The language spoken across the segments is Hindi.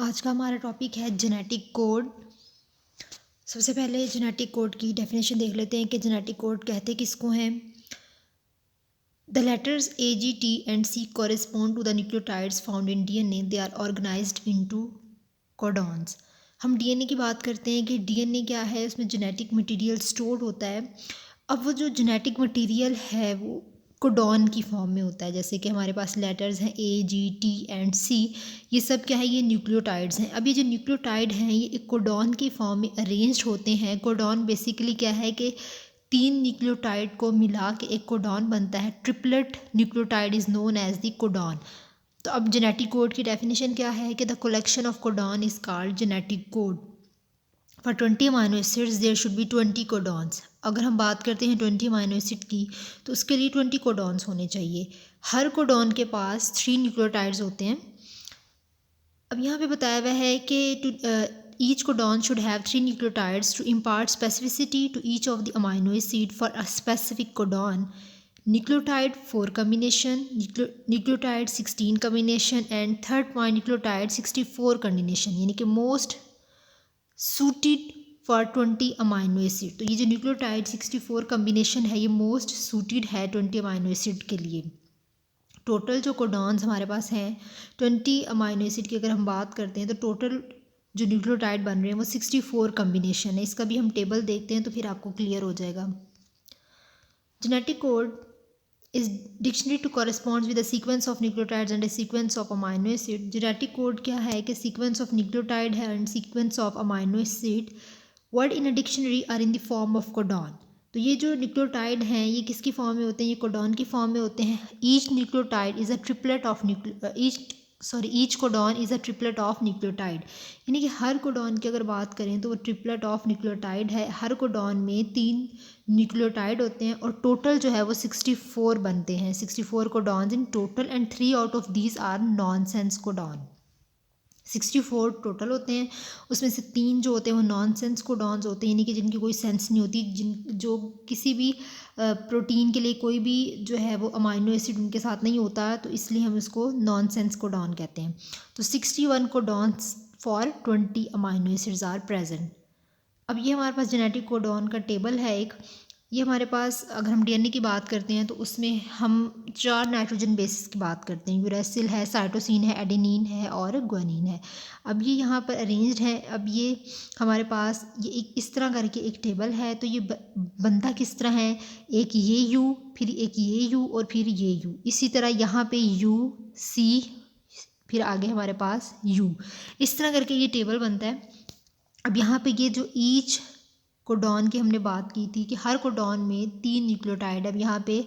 आज का हमारा टॉपिक है जेनेटिक कोड। सबसे पहले जेनेटिक कोड की डेफिनेशन देख लेते हैं कि जेनेटिक कोड कहते किसको हैं। The letters A, G, T and C correspond to the nucleotides found in DNA. They are organized into codons. हम DNA की बात करते हैं कि DNA क्या है, उसमें जेनेटिक मटेरियल स्टोर होता है। अब वो जो जेनेटिक मटेरियल है वो कोडॉन की फॉर्म में होता है, जैसे कि हमारे पास लेटर्स हैं A, G, T and C। ये सब क्या है, ये न्यूक्लियोटाइड्स हैं। अब ये जो न्यूक्लियोटाइड हैं ये एक कोडॉन की फॉर्म में अरेंज्ड होते हैं। कोडॉन बेसिकली क्या है कि 3 न्यूक्लियोटाइड को मिला के एक कोडॉन बनता है। Triplet nucleotide is known as the codon. तो अब जेनेटिक कोड की डेफिनेशन क्या है कि the collection of codon is called genetic code. For 20 amino acids there should be 20 codons. अगर हम बात करते हैं 20 अमाइनो एसिड की तो उसके लिए 20 कोडॉन्स होने चाहिए। हर कोडॉन के पास 3 न्यूक्लियोटाइड्स होते हैं। अब यहाँ पे बताया हुआ है कि each codon should have 3 nucleotides to impart specificity to each of the amino acid for a specific codon. Nucleotide 4 combination, nucleotide 16 combination and third point nucleotide 64 combination, यानी कि most suited for 20 amino acid. तो ये जो न्यूक्लियोटाइड 64 कम्बिनेशन है ये मोस्ट सूटेड है 20 अमाइनो एसिड के लिए। टोटल जो कोडॉन्स हमारे पास हैं 20 अमाइनो एसिड की अगर हम बात करते हैं तो टोटल जो न्यूक्लियोटाइड बन रहे हैं वो 64 कम्बिनेशन है। इसका भी हम टेबल देखते हैं तो फिर आपको क्लियर हो जाएगा। Genetic code is dictionary to corresponds with the sequence of nucleotides and the sequence of amino acid. Genetic code क्या है कि सीक्वेंस ऑफ न्यूक्लियोटाइड है and sequence of amino acid word in a dictionary are in the form of codon. तो ये जो न्यूक्लियोटाइड हैं ये किसकी फॉर्म में होते हैं, ये कोडॉन की फॉर्म में होते हैं। Each nucleotide is a triplet of each codon is a triplet of nucleotide, यानी कि हर कोडॉन की अगर बात करें तो वो ट्रिपलेट ऑफ न्यूक्लियोटाइड है। हर कोडॉन में 3 न्यूक्लियोटाइड होते हैं और टोटल जो है वो 64 बनते हैं। 64 codons in total and 3 out of these are nonsense codon. 64 total होते हैं, उसमें से 3 जो होते हैं वो नॉनसेंस कोडॉन्स होते हैं, यानी कि जिनकी कोई सेंस नहीं होती, जो किसी भी प्रोटीन के लिए कोई भी जो है वो अमाइनो एसिड उनके साथ नहीं होता, तो इसलिए हम इसको नॉनसेंस कोडॉन कहते हैं। तो 61 codons for 20 amino acids are present. अब ये हमारे पास जेनेटिक कोडॉन का टेबल है एक। ये हमारे पास अगर हम डीएनए की बात करते हैं तो उसमें हम 4 नाइट्रोजन बेसिस की बात करते हैं। यूरेसिल है, साइटोसिन है, एडेनिन है और ग्वानिन है। अब ये यहाँ पर अरेंज्ड है। अब ये हमारे पास ये एक इस तरह करके एक टेबल है। तो ये बनता किस तरह है, एक ये यू, फिर एक ये यू और फिर ये यू, इसी तरह यहाँ पे यू सी, फिर आगे हमारे पास यू, इस तरह करके ये टेबल बनता है। अब यहाँ पे ये जो ईच कोडॉन की हमने बात की थी कि हर कोडॉन में 3 न्यूक्लियोटाइड। अब यहाँ पे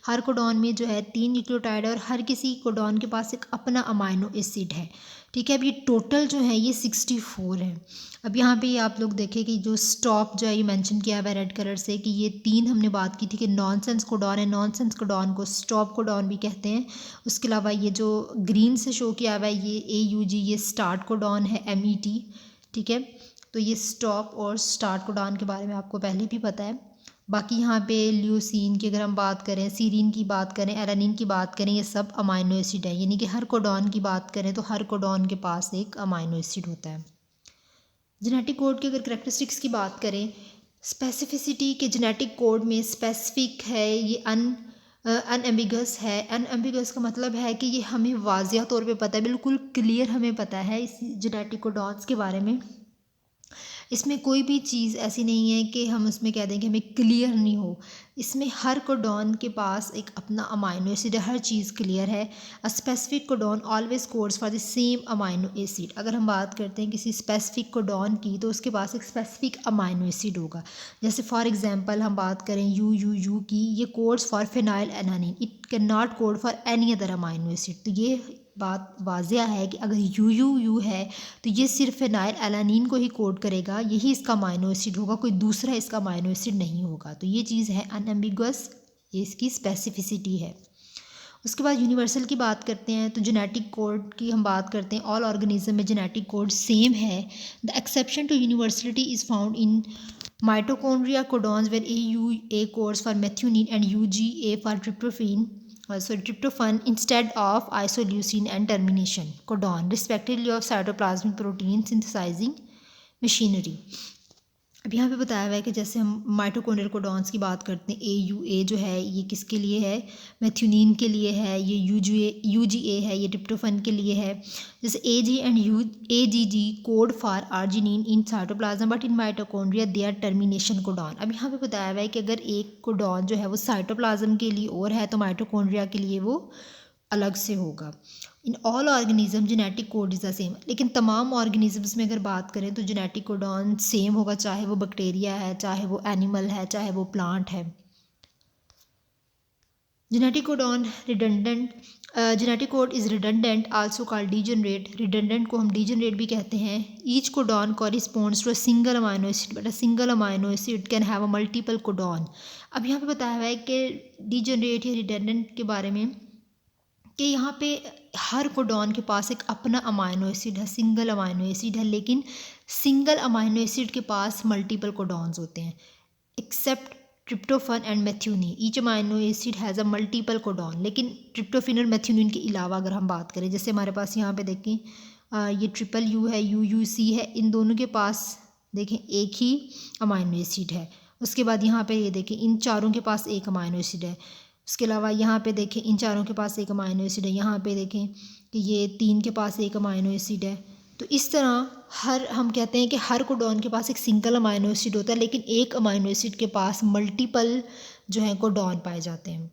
हर कोडॉन में जो है 3 न्यूक्लियोटाइड है और हर किसी कोडॉन के पास एक अपना अमाइनो एसिड है। ठीक है, अब ये टोटल जो है ये 64 है। अब यहाँ पे आप लोग देखें कि जो स्टॉप जो है ये मेंशन किया हुआ है रेड कलर से कि ये 3 हमने बात की थी कि नॉनसेंस कोडॉन है। नॉनसेंस कोडॉन को स्टॉप कोडॉन भी कहते हैं। उसके अलावा ये जो ग्रीन से शो किया हुआ है ये AUG, ये स्टार्ट कोडॉन है MET। ठीक है, तो ये स्टॉप और स्टार्ट कोडॉन के बारे में आपको पहले भी पता है। बाकी यहाँ पे ल्यूसीन की अगर हम बात करें, सीरीन की बात करें, एलानिन की बात करें, ये सब अमाइनो एसिड है, यानी कि हर कोडॉन की बात करें तो हर कोडॉन के पास एक अमाइनो एसिड होता है। जेनेटिक कोड की अगर करेक्टरिस्टिक्स की बात करें, स्पेसिफिसिटी के जेनेटिक कोड में स्पेसिफिक है, ये अनएम्बिगस है। अनएम्बिगस का मतलब है कि ये हमें वाज़िया तौर पे पता है, बिल्कुल क्लियर हमें पता है इस जेनेटिक कोडॉन्स के बारे में। इसमें कोई भी चीज़ ऐसी नहीं है कि हम उसमें कह दें कि हमें क्लियर नहीं हो। इसमें हर कोडॉन के पास एक अपना अमाइनो एसिड है, हर चीज़ क्लियर है। A specific codon always codes for the same amino acid. अगर हम बात करते हैं किसी स्पेसिफिक कोडॉन की तो उसके पास एक स्पेसिफिक अमाइनो एसिड होगा। जैसे फॉर एग्जांपल हम बात करें यू की, ये codes for phenyl alanine, it can not code for any other amino acid. तो ये बात वाजिया है कि अगर यू है तो ये सिर्फ फिनाइल एलानिन को ही कोड करेगा, यही इसका अमाइनो एसिड होगा, कोई दूसरा इसका अमाइनो एसिड नहीं होगा। तो ये चीज़ है अनएम्बिगस, ये इसकी स्पेसिफिसिटी है। उसके बाद यूनिवर्सल की बात करते हैं तो जेनेटिक कोड की हम बात करते हैं, ऑल ऑर्गेनिज्म में जेनेटिक कोड सेम है। The exception to universality is found in mitochondria codons where AUA codes for methionine and UGA for tryptophan. tryptophan instead of isoleucine and termination codon respectively of cytoplasmic protein synthesizing machinery. अब यहाँ पे बताया हुआ है कि जैसे हम माइटोकॉन्ड्रियल कोडॉन्स की बात करते हैं, AUA जो है ये किसके लिए है, मेथ्यूनिन के लिए है, ये UGA है, ये ट्रिप्टोफन के लिए है. जैसे AG and AGG code for arginine in cytoplasm but in mitochondria they are termination codon. अब यहाँ पे बताया हुआ है कि अगर एक कोडॉन जो है वो साइटोप्लाज्म के लिए और है तो माइटोकॉन्ड्रिया के लिए वो अलग से होगा. In all organism genetic code is the same. लेकिन तमाम ऑर्गेनिजम्स में अगर बात करें तो जेनेटिक कोडॉन सेम होगा, चाहे वो बैक्टीरिया है, चाहे वो एनिमल है, चाहे वो प्लांट है. Genetic codon redundant, genetic code is redundant also called degenerate. Redundant को हम डीजनरेट भी कहते हैं. Each codon corresponds to a single amino acid but a single amino acid can have a multiple codon. अब यहाँ पे बताया हुआ है कि डीजनरेट या रिडंडेंट के बारे में कि यहाँ पे हर कोडॉन के पास एक अपना अमाइनो एसिड है, सिंगल अमाइनो एसिड है, लेकिन सिंगल अमाइनो एसिड के पास मल्टीपल कोडॉन्स होते हैं. Except tryptophan and methionine each amino acid has a multiple codon. लेकिन ट्रिप्टोफिन और मेथ्यूनिन के अलावा अगर हम बात करें, जैसे हमारे पास यहाँ पे देखें ये UU है, UUC है, इन दोनों के पास देखें एक ही अमाइनो एसिड है. उसके बाद यहाँ पे ये देखें इन चारों के पास एक अमाइनो एसिड है. उसके अलावा यहाँ पे देखें इन चारों के पास एक अमाइनो एसिड है. यहाँ पे देखें कि ये 3 के पास एक अमाइनो एसिड है. तो इस तरह हम कहते हैं कि हर कोडॉन के पास एक सिंगल अमाइनो एसिड होता है, लेकिन एक अमाइनो एसिड के पास मल्टीपल जो है कोडॉन पाए जाते हैं.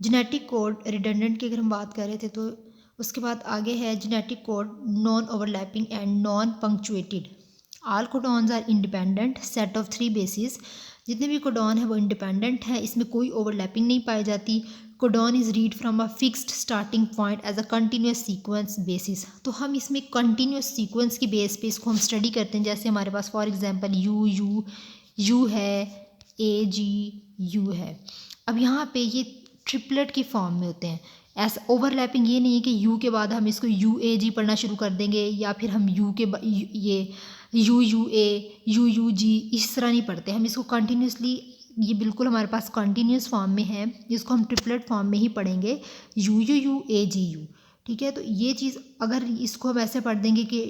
जेनेटिक कोड रिडंडेंट की अगर हम बात कर रहे थे तो उसके बाद आगे है genetic code non overlapping and non punctuated. All codons are independent set of 3 basis. जितने भी कोडॉन है वो इंडिपेंडेंट है, इसमें कोई ओवरलैपिंग नहीं पाई जाती. Codon is read from a fixed starting point as a continuous sequence basis. तो हम इसमें कंटिन्यूस सीक्वेंस की बेस पे इसको हम स्टडी करते हैं. जैसे हमारे पास फॉर एग्जांपल यू है, AGU है. अब यहाँ पे ये ट्रिपलेट की फॉर्म में होते हैं. ऐसा ओवरलैपिंग ये नहीं है कि यू के बाद हम इसको UAG पढ़ना शुरू कर देंगे या फिर हम ये UUA UUG इस तरह नहीं पढ़ते. हम इसको कंटिन्यूसली, ये बिल्कुल हमारे पास कंटिन्यूस फॉर्म में है, इसको हम ट्रिपलेट फॉर्म में ही पढ़ेंगे UUU AGU. ठीक है, तो ये चीज़ अगर इसको हम ऐसे पढ़ देंगे कि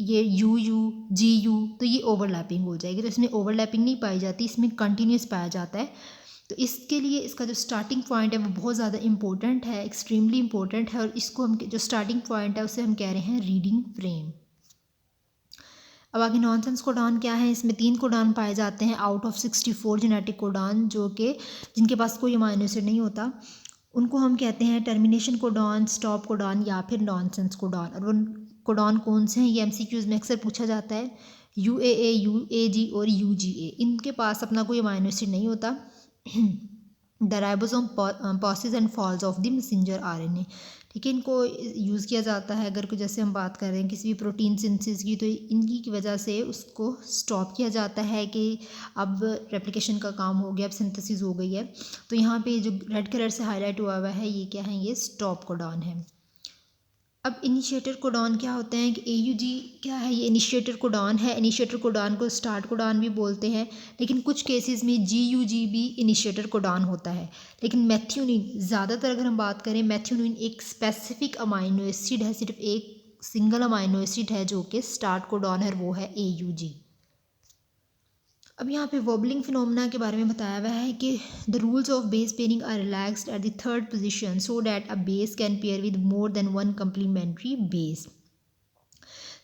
ये UUGU तो ये ओवरलैपिंग हो जाएगी. तो इसमें ओवरलैपिंग नहीं पाई जाती, इसमें कंटिन्यूस पाया जाता है. तो इसके लिए इसका जो स्टार्टिंग पॉइंट है वो बहुत ज़्यादा इंपॉर्टेंट है, एक्सट्रीमली इंपॉर्टेंट है. और इसको हम जो स्टार्टिंग पॉइंट है उसे हम कह रहे हैं रीडिंग फ्रेम. अब आगे नॉनसेंस कोडॉन क्या है. इसमें 3 कोडॉन पाए जाते हैं आउट ऑफ 64 जेनेटिक कोडॉन, जो कि जिनके पास कोई अमाइनो एसिड नहीं होता. उनको हम कहते हैं टर्मिनेशन कोडॉन, स्टॉप कोडॉन या फिर नॉनसेंस कोडॉन. और वो कोडॉन कौन से हैं, ये MCQs में अक्सर पूछा जाता है. UAA UAG और UGA, इनके पास अपना कोई अमाइनो एसिड नहीं होता. The ribosome pauses and falls off the messenger RNA. ठीक है, इनको यूज़ किया जाता है अगर कोई, जैसे हम बात कर रहे हैं किसी भी प्रोटीन सिंथेसिस की, तो इनकी की वजह से उसको स्टॉप किया जाता है कि अब रेप्लिकेशन का काम हो गया, अब सिंथेसिस हो गई है. तो यहाँ पे जो रेड कलर से हाईलाइट हुआ हुआ है ये क्या है, ये स्टॉप कोडॉन है. अब इनिशिएटर कोडॉन क्या होते हैं कि AUG क्या है, ये इनिशिएटर कोडॉन है. इनिशिएटर कोडॉन को स्टार्ट कोडॉन भी बोलते हैं, लेकिन कुछ केसेस में GUG भी इनिशिएटर कोडॉन होता है. लेकिन मेथ्यूनिन, ज़्यादातर अगर हम बात करें, मेथ्यूनिन एक स्पेसिफिक अमाइनो एसिड है, सिर्फ एक सिंगल अमाइनो एसिड है जो कि स्टार्ट कोडॉन है, वो है AUG. अब यहाँ पे वॉबलिंग फिनोमेना के बारे में बताया हुआ है कि the rules of base pairing are relaxed at the third position so that a base can pair with more than one complementary base.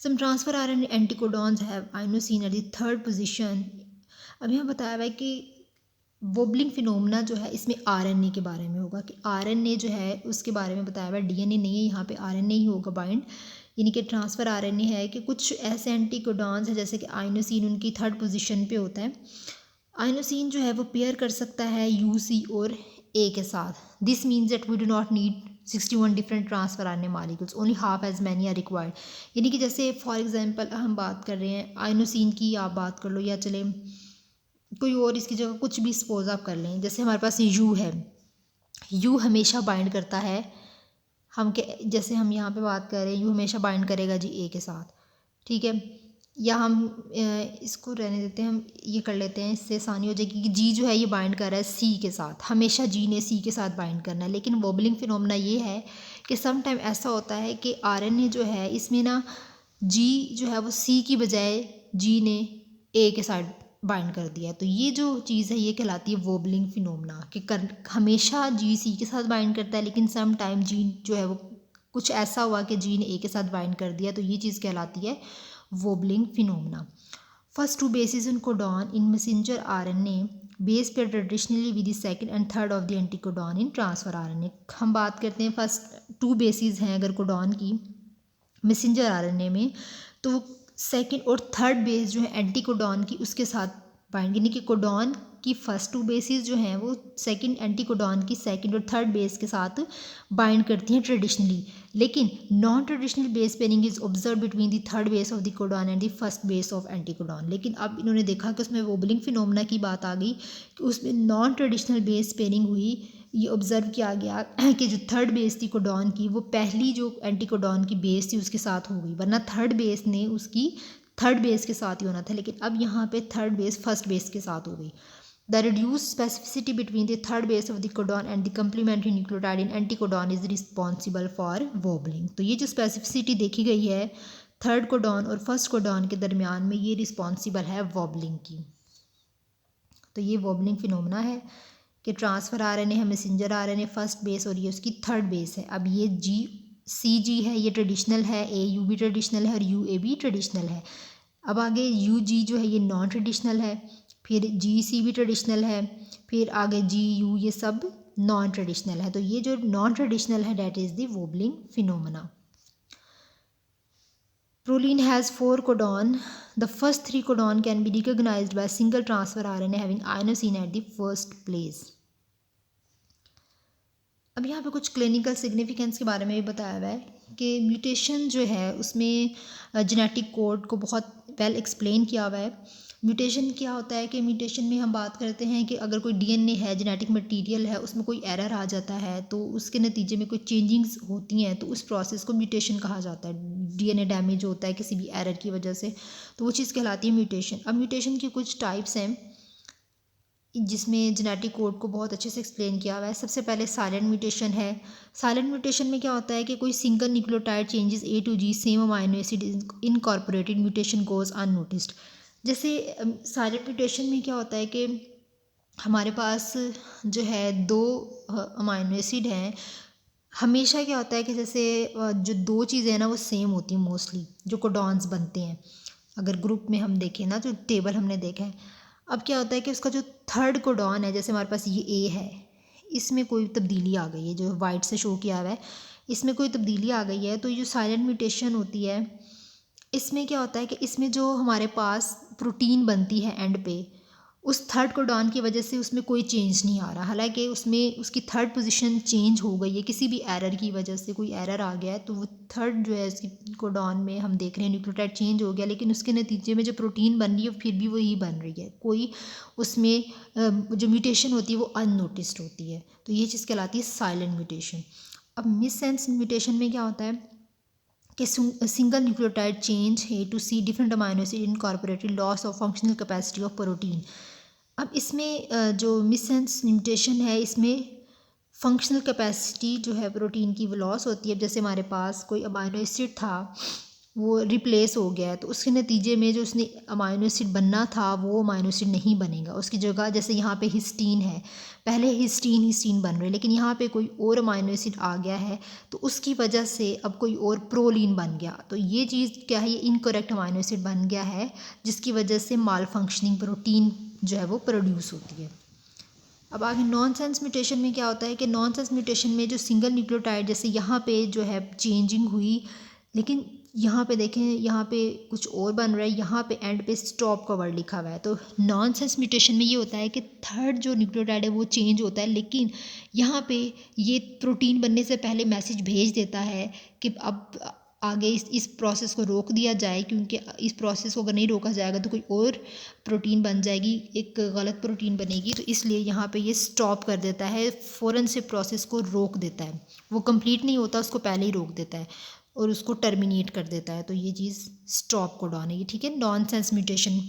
Some transfer RNA anticodons have inosine at the third position. अब यहाँ बताया हुआ है कि वॉबलिंग फिनोमेना जो है इसमें RNA के बारे में होगा कि RNA जो है उसके बारे में बताया हुआ है. DNA नहीं है, यहाँ पे RNA ही होगा बाइंड, यानी कि ट्रांसफ़र RNA है. कि कुछ ऐसे एंटीकोडॉन्स हैं जैसे कि आइनोसिन उनकी थर्ड पोजीशन पे होता है. आइनोसिन जो है वो पेयर कर सकता है UC और A के साथ. This means that we do not need 61 different transfer RNA molecules, only half as many are required. यानी कि जैसे फॉर एग्जांपल हम बात कर रहे हैं आइनोसिन की, आप बात कर लो या चले कोई और इसकी जगह कुछ भी सपोज आप कर लें. जैसे हमारे पास U है, U हमेशा बाइंड करता है, जैसे हम यहाँ पे बात कर रहे हैं U हमेशा बाइंड करेगा जी A के साथ. ठीक है, या हम इसको रहने देते हैं, हम ये कर लेते हैं, इससे आसानी हो जाएगी कि जी जो है ये बाइंड कर रहा है सी के साथ, हमेशा जी ने सी के साथ बाइंड करना है। लेकिन वॉबलिंग फिनोमेना ये है कि सम टाइम ऐसा होता है कि आरएनए जो है इसमें ना जी जो है वो सी की बजाय जी ने ए के साथ बाइंड कर दिया है। तो ये जो चीज़ है ये कहलाती है वॉबलिंग फिनोमेना कि हमेशा जी सी के साथ बाइंड करता है, लेकिन सम टाइम जी जो है वो कुछ ऐसा हुआ कि जी ने ए के साथ बाइंड कर दिया, तो ये चीज़ कहलाती है wobbling phenomena. First two bases in codon in messenger RNA base pair traditionally with the second and third of the anticodon in transfer RNA. हम बात करते हैं फर्स्ट टू बेसिस हैं अगर कोडॉन की मैसेंजर आरएनए में, तो सेकंड और थर्ड बेस जो है एंटीकोडॉन की उसके साथ बाइंड, यानी कि कोडॉन की फर्स्ट टू बेसिस जो हैं वो सेकंड एंटीकोडॉन की सेकंड और थर्ड बेस के साथ बाइंड करती हैं ट्रेडिशनली। लेकिन non traditional base pairing is observe between the third base of the codon and the first base of anticodon. लेकिन अब इन्होंने देखा कि उसमें वॉबलिंग फिनोमेना की बात आ गई कि उसमें नॉन ट्रेडिशनल बेस पेयरिंग हुई। ये ऑब्ज़र्व किया गया कि जो थर्ड बेस थी कोडॉन की वो पहली जो एंटीकोडॉन की बेस थी उसके साथ हो गई, वरना थर्ड बेस ने उसकी थर्ड बेस के साथ ही होना था, लेकिन अब यहाँ पे थर्ड बेस फर्स्ट बेस के साथ हो गई। The reduced specificity between the third base of the codon and the complementary nucleotide in anticodon is responsible for wobbling। तो ये जो स्पेसिफिसिटी देखी गई है थर्ड कोडॉन और फर्स्ट कोडॉन के दरमियान में, ये रिस्पॉन्सिबल है वॉबलिंग की। तो ये वॉबलिंग फिनोमेना है कि ट्रांसफ़र आरएनए है, मैसेंजर आरएनए फर्स्ट बेस और ये उसकी थर्ड बेस है। अब ये जी सी जी है ये ट्रेडिशनल है, ए यू भी ट्रेडिशनल है और यू ए भी ट्रेडिशनल है। अब आगे यू जी जो है ये नॉन ट्रेडिशनल है, फिर जी सी भी ट्रेडिशनल है, फिर आगे जी यू, ये सब नॉन ट्रेडिशनल है। तो ये जो नॉन ट्रेडिशनल है that is the wobbling phenomena. Proline has 4 codon. The first 3 codon can be recognized by single transfer RNA having inosine at the first place. अब यहाँ पे कुछ क्लिनिकल सिग्निफिकेंस के बारे में भी बताया हुआ है कि म्यूटेशन जो है उसमें जेनेटिक कोड को बहुत वेल एक्सप्लेन किया हुआ है। म्यूटेशन क्या होता है कि म्यूटेशन में हम बात करते हैं कि अगर कोई डीएनए है, जेनेटिक मटेरियल है, उसमें कोई एरर आ जाता है तो उसके नतीजे में कोई चेंजिंग्स होती हैं, तो उस प्रोसेस को म्यूटेशन कहा जाता है। डीएनए डैमेज होता है किसी भी एरर की वजह से, तो वो चीज़ कहलाती है म्यूटेशन। अब म्यूटेशन की कुछ टाइप्स हैं जिसमें जेनेटिक कोड को बहुत अच्छे से एक्सप्लेन किया हुआ है। सबसे पहले साइलेंट म्यूटेशन है। साइलेंट म्यूटेशन में क्या होता है कि कोई single nucleotide changes A to G same amino acid incorporated, mutation goes unnoticed. जैसे साइलेंट म्यूटेशन में क्या होता है कि हमारे पास जो है 2 अमाइनो एसिड हैं। हमेशा क्या होता है कि जैसे जो 2 चीज़ें हैं ना वो सेम होती हैं मोस्टली, जो कोडॉन्स बनते हैं अगर ग्रुप में हम देखें ना, जो टेबल हमने देखा है। अब क्या होता है कि उसका जो थर्ड कोडॉन है, जैसे हमारे पास ये ए है, इसमें कोई तब्दीली आ गई है, जो वाइट से शो किया हुआ है इसमें कोई तब्दीली आ गई है, तो ये जो साइलेंट म्यूटेशन होती है इसमें क्या होता है कि इसमें जो हमारे पास प्रोटीन बनती है एंड पे, उस थर्ड कोडॉन की वजह से उसमें कोई चेंज नहीं आ रहा, हालांकि उसमें उसकी थर्ड पोजीशन चेंज हो गई है किसी भी एरर की वजह से, कोई एरर आ गया है तो वो थर्ड जो है उसकी कोडॉन में हम देख रहे हैं न्यूक्लियोटाइड चेंज हो गया, लेकिन उसके नतीजे में जो प्रोटीन बन रही है फिर भी वही बन रही है, कोई उसमें जो म्यूटेशन होती है वो अननोटिस्ड होती है। तो ये चीज़ कहलाती है साइलेंट म्यूटेशन। अब मिससेंस म्यूटेशन में क्या होता है कि सिंगल न्यूक्लियोटाइड चेंज है to C different amino acid incorporated, loss of functional capacity of protein. अब इसमें जो मिससेंस म्यूटेशन है इसमें फंक्शनल कैपेसिटी जो है प्रोटीन की वो लॉस होती है। जैसे हमारे पास कोई अमाइनो एसिड था वो रिप्लेस हो गया है, तो उसके नतीजे में जो उसने अमाइनो एसिड बनना था वो अमाइनो एसिड नहीं बनेगा, उसकी जगह जैसे यहाँ पे हिस्टीन है, पहले हिस्टीन बन रहे, लेकिन यहाँ पे कोई और अमाइनो एसिड आ गया है तो उसकी वजह से अब कोई और प्रोलीन बन गया। तो ये चीज़ क्या है, ये इनकरेक्ट अमाइनो एसिड बन गया है जिसकी वजह से माल फंक्शनिंग प्रोटीन जो है वो प्रोड्यूस होती है। अब आगे नॉनसेंस म्यूटेशन में क्या होता है कि नॉनसेंस म्यूटेशन में जो सिंगल न्यूक्लियोटाइड जैसे यहाँ पे जो है चेंजिंग हुई, लेकिन यहाँ पे देखें यहाँ पे कुछ और बन रहा है, यहाँ पे एंड पे स्टॉप का वर्ड लिखा हुआ है। तो नॉनसेंस म्यूटेशन में ये होता है कि थर्ड जो न्यूक्लियोटाइड है वो चेंज होता है, लेकिन यहाँ पे ये प्रोटीन बनने से पहले मैसेज भेज देता है कि अब आगे इस प्रोसेस को रोक दिया जाए, क्योंकि इस प्रोसेस को अगर नहीं रोका जाएगा तो कोई और प्रोटीन बन जाएगी, एक गलत प्रोटीन बनेगी, तो इसलिए यहाँ पे ये स्टॉप कर देता है, फ़ौरन से प्रोसेस को रोक देता है, वो कंप्लीट नहीं होता उसको पहले ही रोक देता है। और उसको टर्मिनेट कर देता है, तो ये चीज़ स्टॉप कोडॉन है ये, ठीक है। नॉनसेंस म्यूटेशन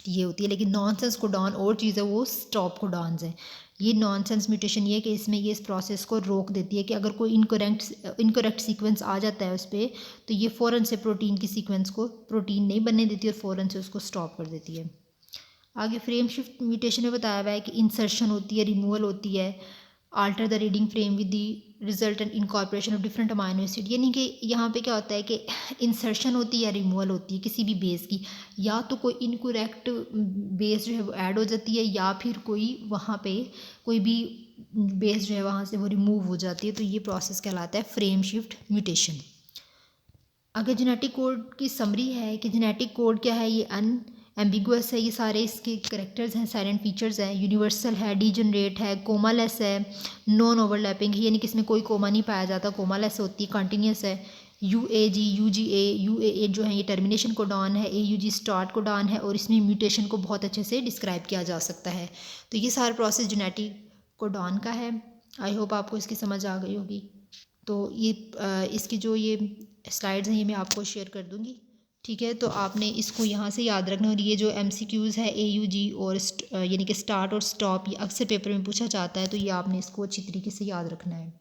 ये होती है, लेकिन नॉनसेंस कोडॉन और चीज़ है, वो स्टॉप कोडॉन्स हैं। ये नॉनसेंस म्यूटेशन ये है कि इसमें ये इस प्रोसेस को रोक देती है कि अगर कोई इनकरेक्ट सीक्वेंस आ जाता है उस पर, तो ये फ़ौरन से प्रोटीन की सीक्वेंस को प्रोटीन नहीं बनने देती और फ़ौरन से उसको स्टॉप कर देती है। आगे फ्रेम शिफ्ट म्यूटेशन में बताया हुआ है कि इंसर्शन होती है, रिमूवल होती है, alter the reading frame with the resultant incorporation of different amino acid. यानी कि यहाँ पे क्या होता है कि इंसर्शन होती है या रिमूवल होती है किसी भी बेस की, या तो कोई इनकरेक्ट बेस जो है वो ऐड हो जाती है, या फिर कोई वहाँ पे कोई भी बेस जो है वहाँ से वो रिमूव हो जाती है, तो ये प्रोसेस कहलाता है फ्रेम शिफ्ट म्यूटेशन। अगर जेनेटिक कोड की समरी है कि जेनेटिक कोड क्या है, ये एम्बिगुअस है, ये सारे इसके करेक्टर्स हैं, साइलेंट फीचर्स हैं, यूनिवर्सल है, डीजनरेट है, कोमालेस है, नॉन ओवरलैपिंग है, यानी कि इसमें कोई कोमा नहीं पाया जाता, कोमालेस होती है, कंटिन्यूस है, UAG UGA UAA जो है ये टर्मिनेशन कोडॉन है, AUG स्टार्ट कोडॉन है, और इसमें म्यूटेशन को बहुत अच्छे से डिस्क्राइब किया जा सकता है। तो ये सारा प्रोसेस जेनेटिक कोडॉन का है। आई होप आपको इसकी समझ आ गई होगी। तो ये इसकी जो ये स्लाइड्स हैं ये मैं आपको शेयर कर दूँगी, ठीक है। तो आपने इसको यहाँ से याद रखना, और ये जो MCQs है AUG और यानी कि स्टार्ट और स्टॉप, ये अक्सर पेपर में पूछा जाता है, तो ये आपने इसको अच्छी तरीके से याद रखना है।